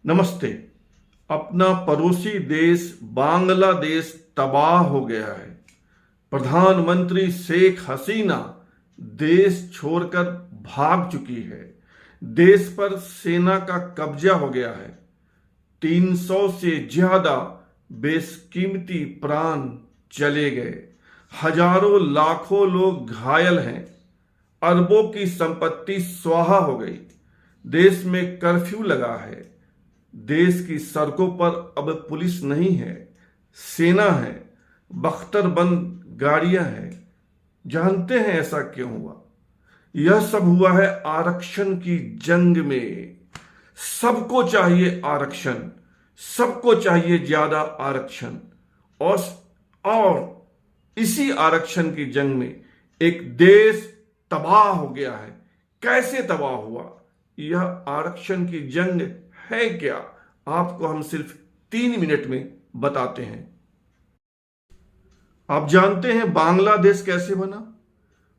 नमस्ते। अपना पड़ोसी देश बांग्लादेश तबाह हो गया है। प्रधानमंत्री शेख हसीना देश छोड़कर भाग चुकी है। देश पर सेना का कब्जा हो गया है। 300 से ज्यादा बेशकीमती प्राण चले गए। हजारों लाखों लोग घायल हैं। अरबों की संपत्ति स्वाहा हो गई। देश में कर्फ्यू लगा है। देश की सड़कों पर अब पुलिस नहीं है, सेना है, बख्तरबंद गाड़ियां हैं। जानते हैं ऐसा क्यों हुआ? यह सब हुआ है आरक्षण की जंग में। सबको चाहिए आरक्षण, सबको चाहिए ज्यादा आरक्षण। और इसी आरक्षण की जंग में एक देश तबाह हो गया है। कैसे तबाह हुआ? यह आरक्षण की जंग है क्या? आपको हम सिर्फ 3 मिनट में बताते हैं। आप जानते हैं बांग्लादेश कैसे बना?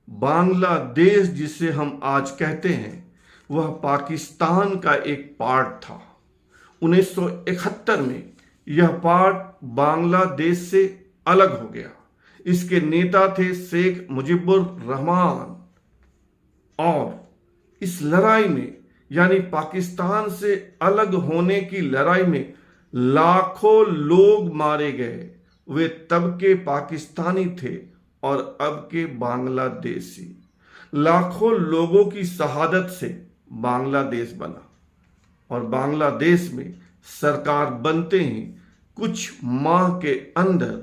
बांग्लादेश जिसे हम आज कहते हैं वह पाकिस्तान का एक पार्ट था। 1971 में यह पार्ट बांग्लादेश से अलग हो गया। इसके नेता थे शेख मुजीबुर रहमान। और इस लड़ाई में यानी पाकिस्तान से अलग होने की लड़ाई में लाखों लोग मारे गए। वे तब के पाकिस्तानी थे और अब के बांग्लादेशी। लाखों लोगों की शहादत से बांग्लादेश बना। और बांग्लादेश में सरकार बनते ही कुछ माह के अंदर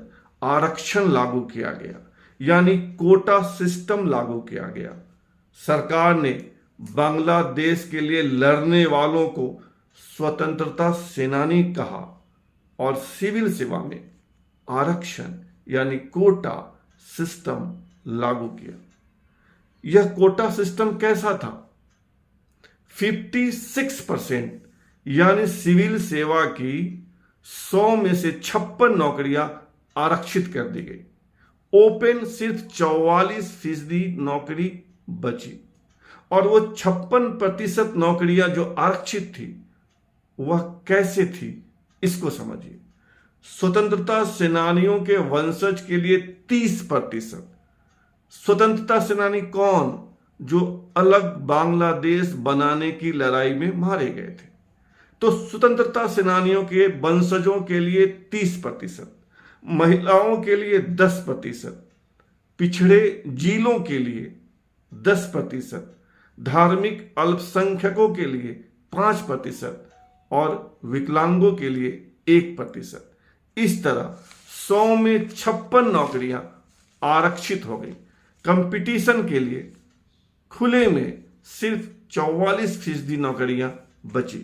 आरक्षण लागू किया गया, यानी कोटा सिस्टम लागू किया गया। सरकार ने बांग्लादेश के लिए लड़ने वालों को स्वतंत्रता सेनानी कहा और सिविल सेवा में आरक्षण यानी कोटा सिस्टम लागू किया। यह कोटा सिस्टम कैसा था? 56% यानी सिविल सेवा की 100 में से 56 नौकरियां आरक्षित कर दी गई। ओपन सिर्फ 44% नौकरी बची। और वो 56% नौकरियां जो आरक्षित थी वह कैसे थी, इसको समझिए। स्वतंत्रता सेनानियों के वंशज के लिए 30%। स्वतंत्रता सेनानी कौन? जो अलग बांग्लादेश बनाने की लड़ाई में मारे गए थे। तो स्वतंत्रता सेनानियों के वंशजों के लिए 30%, महिलाओं के लिए 10%, पिछड़े जिलों के लिए 10%, धार्मिक अल्पसंख्यकों के लिए 5% और विकलांगों के लिए 1%। इस तरह 100 में 56 नौकरियां आरक्षित हो गई। कंपटीशन के लिए खुले में सिर्फ 44% नौकरियां बची।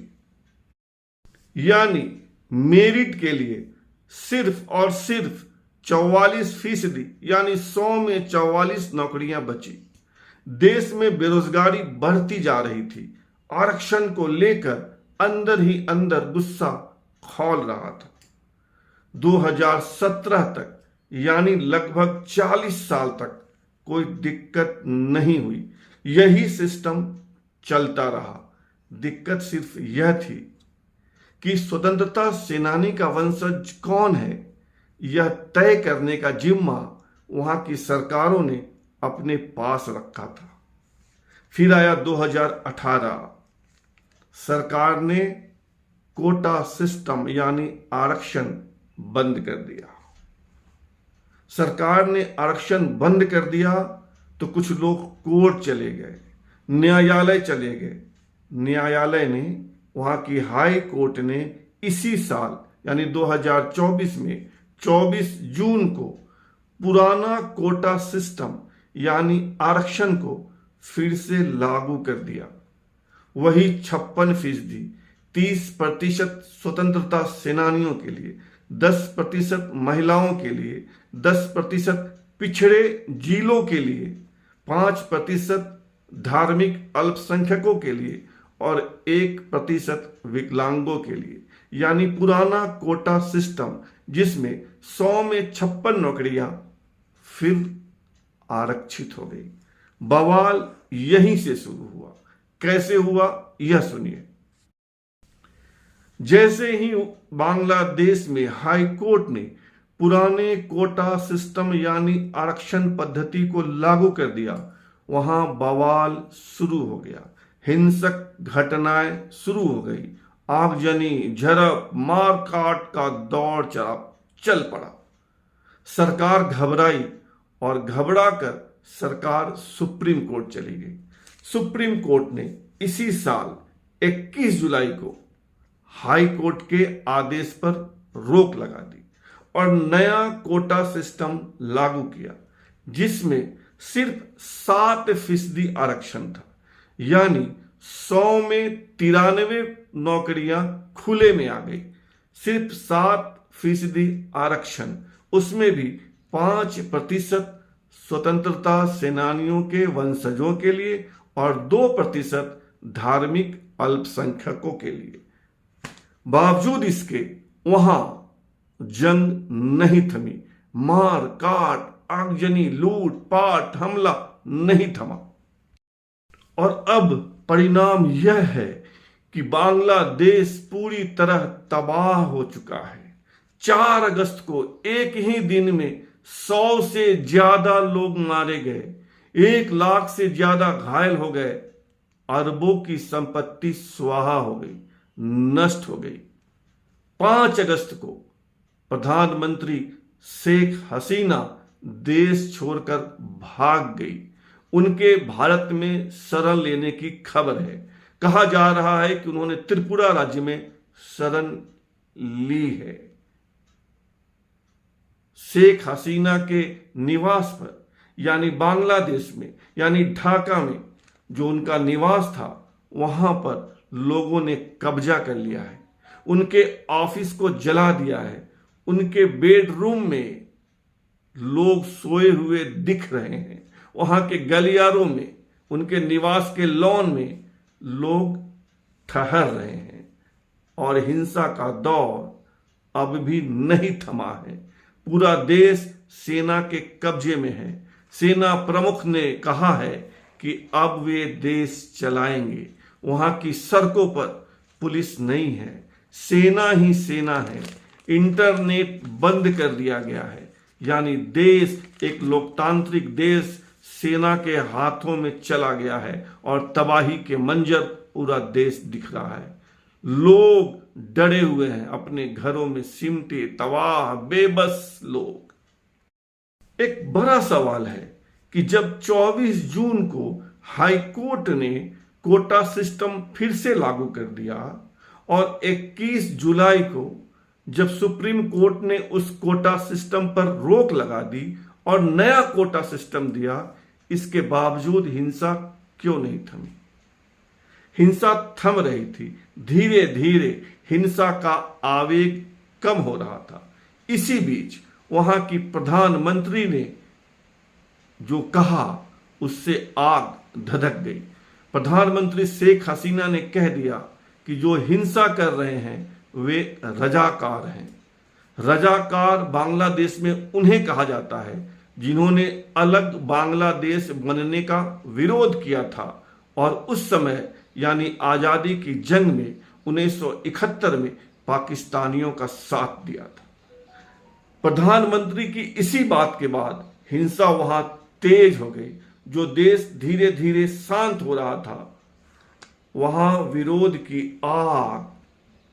यानी मेरिट के लिए सिर्फ और सिर्फ 44% यानी 100 में 44 नौकरियां बची। देश में बेरोजगारी बढ़ती जा रही थी। आरक्षण को लेकर अंदर ही अंदर गुस्सा खौल रहा था। 2017 तक यानी लगभग 40 साल तक कोई दिक्कत नहीं हुई। यही सिस्टम चलता रहा। दिक्कत सिर्फ यह थी कि स्वतंत्रता सेनानी का वंशज कौन है, यह तय करने का जिम्मा वहां की सरकारों ने अपने पास रखा था। फिर आया 2018। सरकार ने कोटा सिस्टम यानी आरक्षण बंद कर दिया। सरकार ने आरक्षण बंद कर दिया तो कुछ लोग कोर्ट चले गए, न्यायालय चले गए। न्यायालय ने, वहां की हाई कोर्ट ने इसी साल यानी 2024 में 24 जून को पुराना कोटा सिस्टम यानी आरक्षण को फिर से लागू कर दिया। वही 56%, 30% स्वतंत्रता सेनानियों के लिए, 10% महिलाओं के लिए, 10% पिछड़े जिलों के लिए, 5% धार्मिक अल्पसंख्यकों के लिए और 1% विकलांगों के लिए। यानी पुराना कोटा सिस्टम जिसमें 100 में 56 नौकरियां फिर आरक्षित हो गई। बवाल यहीं से शुरू हुआ। कैसे हुआ यह सुनिए। जैसे ही बांग्लादेश में हाई कोर्ट ने पुराने कोटा सिस्टम यानी आरक्षण पद्धति को लागू कर दिया, वहां बवाल शुरू हो गया। हिंसक घटनाएं शुरू हो गई। आगजनी, झड़प, मारकाट का दौर चल पड़ा। सरकार घबराई और घबराकर सरकार सुप्रीम कोर्ट चली गई। सुप्रीम कोर्ट ने इसी साल 21 जुलाई को हाई कोर्ट के आदेश पर रोक लगा दी और नया कोटा सिस्टम लागू किया, जिसमें सिर्फ 7% आरक्षण था। यानी 100 में 93 नौकरियां खुले में आ गई। सिर्फ 7% आरक्षण, उसमें भी 5% स्वतंत्रता सेनानियों के वंशजों के लिए और 2% धार्मिक अल्पसंख्यकों के लिए। बावजूद इसके वहां जंग नहीं थमी। मार काट, आगजनी, लूट पाट, हमला नहीं थमा। और अब परिणाम यह है कि बांग्लादेश पूरी तरह तबाह हो चुका है। 4 अगस्त को एक ही दिन में 100 से ज्यादा लोग मारे गए, 1 लाख से ज्यादा घायल हो गए, अरबों की संपत्ति स्वाहा हो गई, नष्ट हो गई। 5 अगस्त को प्रधानमंत्री शेख हसीना देश छोड़कर भाग गई। उनके भारत में शरण लेने की खबर है। कहा जा रहा है कि उन्होंने त्रिपुरा राज्य में शरण ली है। शेख हसीना के निवास पर यानी बांग्लादेश में यानी ढाका में जो उनका निवास था, वहां पर लोगों ने कब्जा कर लिया है। उनके ऑफिस को जला दिया है। उनके बेडरूम में लोग सोए हुए दिख रहे हैं। वहां के गलियारों में, उनके निवास के लॉन में लोग ठहर रहे हैं और हिंसा का दौर अब भी नहीं थमा है। पूरा देश सेना के कब्जे में है। सेना प्रमुख ने कहा है कि अब वे देश चलाएंगे। वहां की सड़कों पर पुलिस नहीं है, सेना ही सेना है। इंटरनेट बंद कर दिया गया है। यानी देश, एक लोकतांत्रिक देश, सेना के हाथों में चला गया है और तबाही के मंजर पूरा देश दिख रहा है। लोग डरे हुए हैं, अपने घरों में सिमटे, तबाह, बेबस लोग। एक बड़ा सवाल है कि जब 24 जून को हाई कोर्ट ने कोटा सिस्टम फिर से लागू कर दिया और 21 जुलाई को जब सुप्रीम कोर्ट ने उस कोटा सिस्टम पर रोक लगा दी और नया कोटा सिस्टम दिया, इसके बावजूद हिंसा क्यों नहीं थमी? हिंसा थम रही थी। धीरे धीरे हिंसा का आवेग कम हो रहा था। इसी बीच वहां की प्रधानमंत्री ने जो कहा उससे आग धधक गई। प्रधानमंत्री शेख हसीना ने कह दिया कि जो हिंसा कर रहे हैं वे रजाकार हैं। रजाकार बांग्लादेश में उन्हें कहा जाता है जिन्होंने अलग बांग्लादेश बनने का विरोध किया था और उस समय यानी आजादी की जंग में 1971 में पाकिस्तानियों का साथ दिया था। प्रधानमंत्री की इसी बात के बाद हिंसा वहां तेज हो गई। जो देश धीरे धीरे शांत हो रहा था, वहां विरोध की आग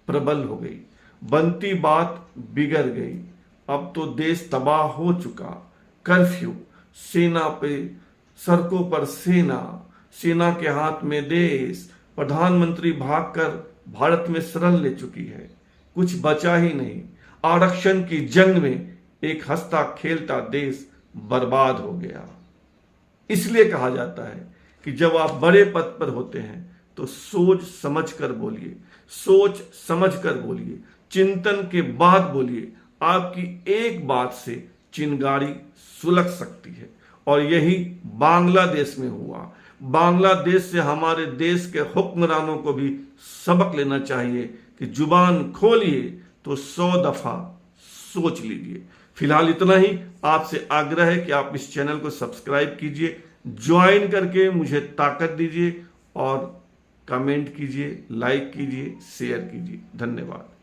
प्रबल हो गई। बनती बात बिगड़ गई। अब तो देश तबाह हो चुका। कर्फ्यू, सेना पे, सड़कों पर सेना, सेना के हाथ में देश। प्रधानमंत्री भागकर भारत में शरण ले चुकी है। कुछ बचा ही नहीं। आरक्षण की जंग में एक हंसता खेलता देश बर्बाद हो गया। इसलिए कहा जाता है कि जब आप बड़े पद पर होते हैं तो सोच समझ कर बोलिए, सोच समझ कर बोलिए, चिंतन के बाद बोलिए। आपकी एक बात से चिंगारी सुलग सकती है और यही बांग्लादेश में हुआ। बांग्लादेश से हमारे देश के हुक्मरानों को भी सबक लेना चाहिए कि जुबान खोलिए तो 100 दफा सोच लीजिए। फिलहाल इतना ही। आपसे आग्रह है कि आप इस चैनल को सब्सक्राइब कीजिए, ज्वाइन करके मुझे ताकत दीजिए और कमेंट कीजिए, लाइक कीजिए, शेयर कीजिए। धन्यवाद।